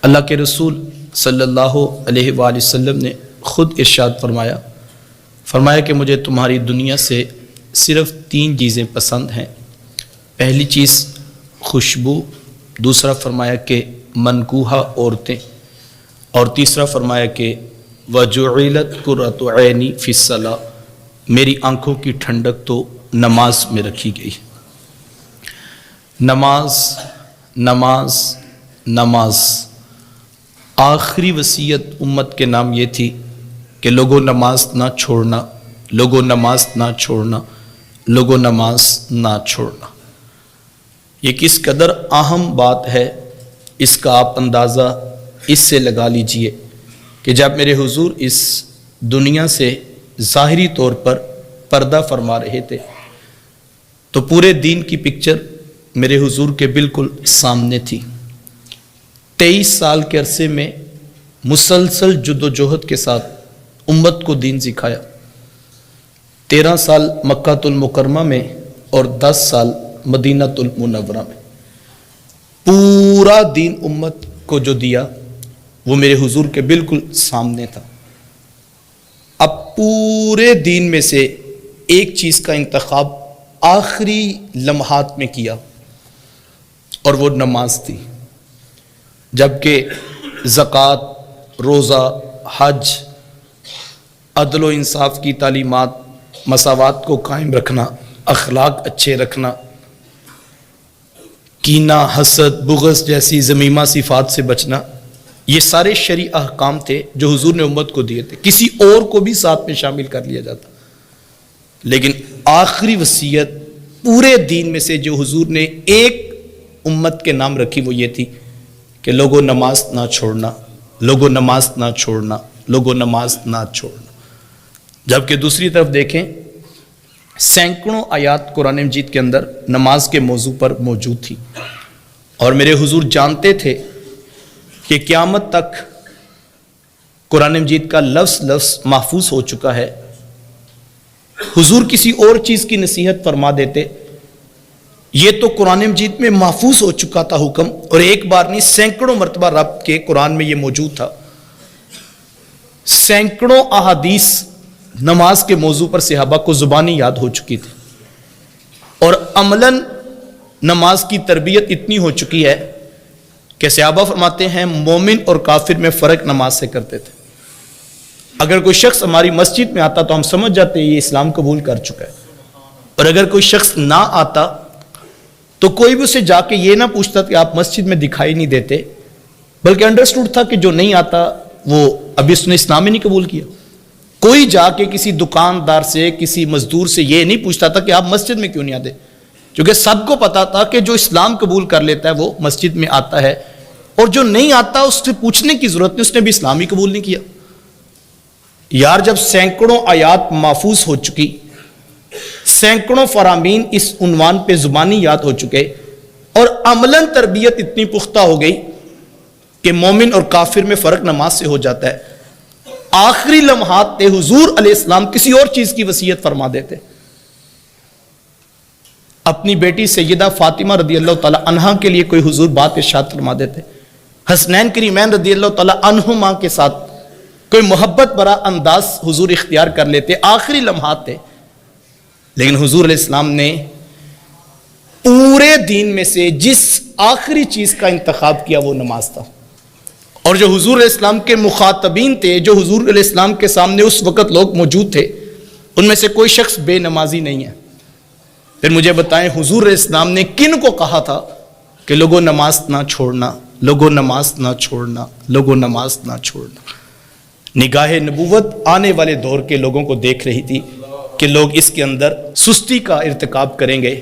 اللہ کے رسول صلی اللہ علیہ وآلہ وسلم نے خود ارشاد فرمایا کہ مجھے تمہاری دنیا سے صرف 3 چیزیں پسند ہیں۔ پہلی چیز خوشبو، دوسرا فرمایا کہ منکوحہ عورتیں، اور تیسرا فرمایا کہ وجعلت قرۃ عینی فی الصلاۃ، میری آنکھوں کی ٹھنڈک تو نماز میں رکھی گئی۔ نماز نماز نماز، آخری وصیت امت کے نام یہ تھی کہ لوگوں نماز نہ چھوڑنا، لوگوں نماز نہ چھوڑنا، لوگوں نماز نہ چھوڑنا۔ یہ کس قدر اہم بات ہے، اس کا آپ اندازہ اس سے لگا لیجئے کہ جب میرے حضور اس دنیا سے ظاہری طور پر پردہ فرما رہے تھے تو پورے دین کی پکچر میرے حضور کے بالکل سامنے تھی۔ 23 سال کے عرصے میں مسلسل جد و جہد کے ساتھ امت کو دین سکھایا۔ 13 سال مکہ المکرمہ میں اور 10 سال مدینہ المنورہ میں، پورا دین امت کو جو دیا وہ میرے حضور کے بالکل سامنے تھا۔ اب پورے دین میں سے ایک چیز کا انتخاب آخری لمحات میں کیا اور وہ نماز تھی، جبکہ زکوٰۃ، روزہ، حج، عدل و انصاف کی تعلیمات، مساوات کو قائم رکھنا، اخلاق اچھے رکھنا، کینہ، حسد، بغض جیسی ذمیمہ صفات سے بچنا، یہ سارے شرعی احکام تھے جو حضور نے امت کو دیے تھے۔ کسی اور کو بھی ساتھ میں شامل کر لیا جاتا، لیکن آخری وصیت پورے دین میں سے جو حضور نے ایک امت کے نام رکھی وہ یہ تھی کہ لوگوں نماز نہ چھوڑنا، لوگوں نماز نہ چھوڑنا، لوگوں نماز نہ چھوڑنا۔ جبکہ دوسری طرف دیکھیں، سینکڑوں آیات قرآن مجید کے اندر نماز کے موضوع پر موجود تھی، اور میرے حضور جانتے تھے کہ قیامت تک قرآن مجید کا لفظ لفظ محفوظ ہو چکا ہے۔ حضور کسی اور چیز کی نصیحت فرما دیتے، یہ تو قرآن مجید میں محفوظ ہو چکا تھا حکم، اور ایک بار نہیں سینکڑوں مرتبہ رب کے قرآن میں یہ موجود تھا۔ سینکڑوں احادیث نماز کے موضوع پر صحابہ کو زبانی یاد ہو چکی تھی، اور عملاً نماز کی تربیت اتنی ہو چکی ہے کہ صحابہ فرماتے ہیں مومن اور کافر میں فرق نماز سے کرتے تھے۔ اگر کوئی شخص ہماری مسجد میں آتا تو ہم سمجھ جاتے یہ اسلام قبول کر چکا ہے، اور اگر کوئی شخص نہ آتا تو کوئی بھی اسے جا کے یہ نہ پوچھتا کہ آپ مسجد میں دکھائی نہیں دیتے، بلکہ انڈرسٹوڈ تھا کہ جو نہیں آتا وہ ابھی اس نے اسلام ہی نہیں قبول کیا۔ کوئی جا کے کسی دکاندار سے، کسی مزدور سے یہ نہیں پوچھتا تھا کہ آپ مسجد میں کیوں نہیں آتے، کیونکہ سب کو پتا تھا کہ جو اسلام قبول کر لیتا ہے وہ مسجد میں آتا ہے، اور جو نہیں آتا اس سے پوچھنے کی ضرورت نہیں، اس نے بھی اسلام ہی قبول نہیں کیا۔ یار جب سینکڑوں آیات محفوظ ہو چکی، سینکڑوں فرامین اس عنوان پہ زبانی یاد ہو چکے، اور عملاً تربیت اتنی پختہ ہو گئی کہ مومن اور کافر میں فرق نماز سے ہو جاتا ہے، آخری لمحات تے حضور علیہ السلام کسی اور چیز کی وصیت فرما دیتے۔ اپنی بیٹی سیدہ فاطمہ رضی اللہ تعالی عنہا کے لیے کوئی حضور بات ارشاد فرما دیتے، حسنین کریمین رضی اللہ تعالی عنہما کے ساتھ کوئی محبت برا انداز حضور اختیار کر لیتے، آخری لمحات تھے، لیکن حضور علیہ السلام نے پورے دین میں سے جس آخری چیز کا انتخاب کیا وہ نماز تھا۔ اور جو حضور علیہ السلام کے مخاطبین تھے، جو حضور علیہ السلام کے سامنے اس وقت لوگ موجود تھے، ان میں سے کوئی شخص بے نمازی نہیں ہے۔ پھر مجھے بتائیں حضور علیہ السلام نے کن کو کہا تھا کہ لوگوں نماز نہ چھوڑنا، لوگوں نماز نہ چھوڑنا، لوگوں نماز نہ چھوڑنا۔ نگاہ نبوت آنے والے دور کے لوگوں کو دیکھ رہی تھی کہ لوگ اس کے اندر سستی کا ارتکاب کریں گے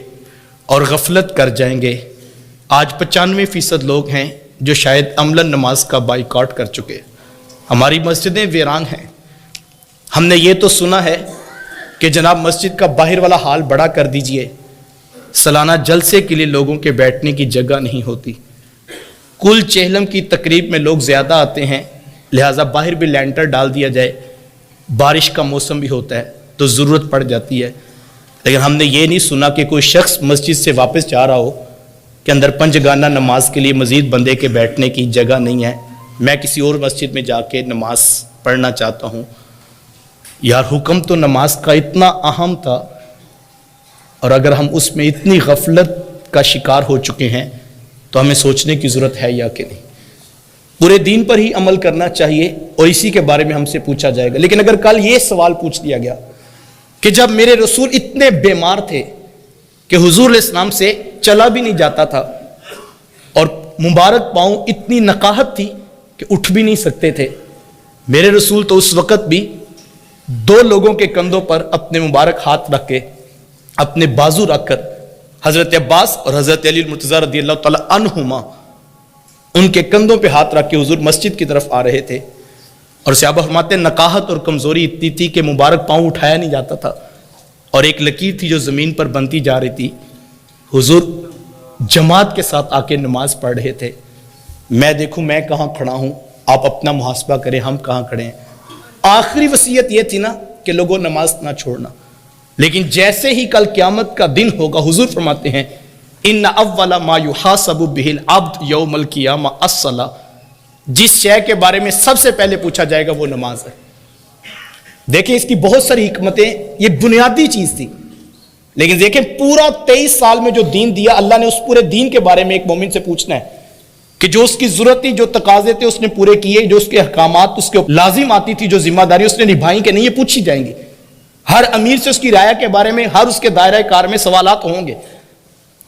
اور غفلت کر جائیں گے۔ آج 95% لوگ ہیں جو شاید عملاً نماز کا بائیکاٹ کر چکے۔ ہماری مسجدیں ویران ہیں۔ ہم نے یہ تو سنا ہے کہ جناب مسجد کا باہر والا حال بڑا کر دیجئے، سالانہ جلسے کے لیے لوگوں کے بیٹھنے کی جگہ نہیں ہوتی، کل چہلم کی تقریب میں لوگ زیادہ آتے ہیں، لہٰذا باہر بھی لینٹر ڈال دیا جائے، بارش کا موسم بھی ہوتا ہے تو ضرورت پڑ جاتی ہے۔ لیکن ہم نے یہ نہیں سنا کہ کوئی شخص مسجد سے واپس جا رہا ہو کہ اندر پنج گانا نماز کے لیے مزید بندے کے بیٹھنے کی جگہ نہیں ہے، میں کسی اور مسجد میں جا کے نماز پڑھنا چاہتا ہوں. یار حکم تو نماز کا اتنا اہم تھا، اور اگر ہم اس میں اتنی غفلت کا شکار ہو چکے ہیں تو ہمیں سوچنے کی ضرورت ہے یا کہ نہیں. پورے دین پر ہی عمل کرنا چاہیے اور اسی کے بارے میں ہم سے پوچھا جائے گا. لیکن اگر کل یہ سوال پوچھ لیا گیا کہ جب میرے رسول اتنے بیمار تھے کہ حضور علیہ السلام سے چلا بھی نہیں جاتا تھا، اور مبارک پاؤں اتنی نقاہت تھی کہ اٹھ بھی نہیں سکتے تھے، میرے رسول تو اس وقت بھی 2 لوگوں کے کندھوں پر اپنے مبارک ہاتھ رکھ کے، اپنے بازو رکھ کر حضرت عباس اور حضرت علی المرتضیٰ رضی اللہ تعالی عنہما ان کے کندھوں پہ ہاتھ رکھ کے حضور مسجد کی طرف آ رہے تھے. اور صحابہ فرماتے ہیں نقاہت اور کمزوری اتنی تھی کہ مبارک پاؤں اٹھایا نہیں جاتا تھا، اور ایک لکیر تھی جو زمین پر بنتی جا رہی تھی. حضور جماعت کے ساتھ آ کے نماز پڑھ رہے تھے. میں دیکھوں میں کہاں کھڑا ہوں، آپ اپنا محاسبہ کریں ہم کہاں کھڑے ہیں. آخری وصیت یہ تھی نا کہ لوگوں نماز نہ چھوڑنا. لیکن جیسے ہی کل قیامت کا دن ہوگا، حضور فرماتے ہیں ان اول ما یحاسب بہ العبد یوم القیامہ الصلاۃ، جس شے کے بارے میں سب سے پہلے پوچھا جائے گا وہ نماز ہے. دیکھیں اس کی بہت ساری حکمتیں، یہ بنیادی چیز تھی. لیکن دیکھیں پورا 23 سال میں جو دین دیا، اللہ نے اس پورے دین کے بارے میں ایک مومن سے پوچھنا ہے کہ جو اس کی ضرورت تھی، جو تقاضے تھے اس نے پورے کیے، جو اس کے احکامات اس کے لازم آتی تھی، جو ذمہ داری اس نے نبھائی کہ نہیں، یہ پوچھی جائیں گی. ہر امیر سے اس کی رعایا کے بارے میں، ہر اس کے دائرہ کار میں سوالات ہوں گے.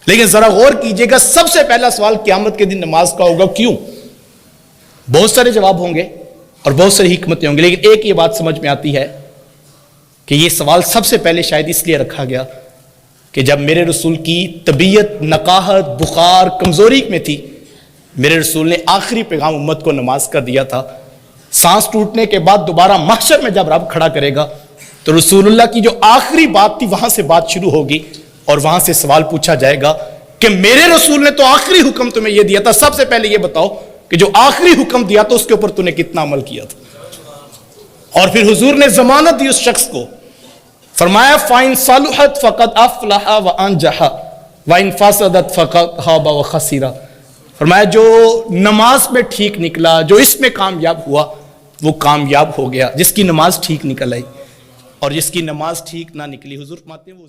لیکن ذرا غور کیجئے گا، سب سے پہلا سوال قیامت کے دن نماز کا ہوگا. کیوں؟ بہت سارے جواب ہوں گے اور بہت ساری حکمتیں ہوں گی، لیکن ایک یہ بات سمجھ میں آتی ہے کہ یہ سوال سب سے پہلے شاید اس لیے رکھا گیا کہ جب میرے رسول کی طبیعت نقاہت، بخار، کمزوری میں تھی، میرے رسول نے آخری پیغام امت کو نماز کا دیا تھا. سانس ٹوٹنے کے بعد دوبارہ محشر میں جب رب کھڑا کرے گا تو رسول اللہ کی جو آخری بات تھی وہاں سے بات شروع ہوگی، اور وہاں سے سوال پوچھا جائے گا کہ میرے رسول نے تو آخری حکم تمہیں یہ دیا تھا، سب سے پہلے یہ بتاؤ کہ جو آخری حکم دیا تو اس کے اوپر تو نے کتنا عمل کیا تھا. اور پھر حضور نے ضمانت دی اس شخص کو، فرمایا فَإِن صَلُحَتْ فَقَدْ أَفْلَحَ وَأَنجَحَ وَإِن فَسَدَتْ فَقَدْ خَابَ وَخَسِرَ. فرمایا جو نماز میں ٹھیک نکلا، جو اس میں کامیاب ہوا وہ کامیاب ہو گیا. جس کی نماز ٹھیک نکل آئی اور جس کی نماز ٹھیک نہ نکلی، حضور فرماتے ہیں وہ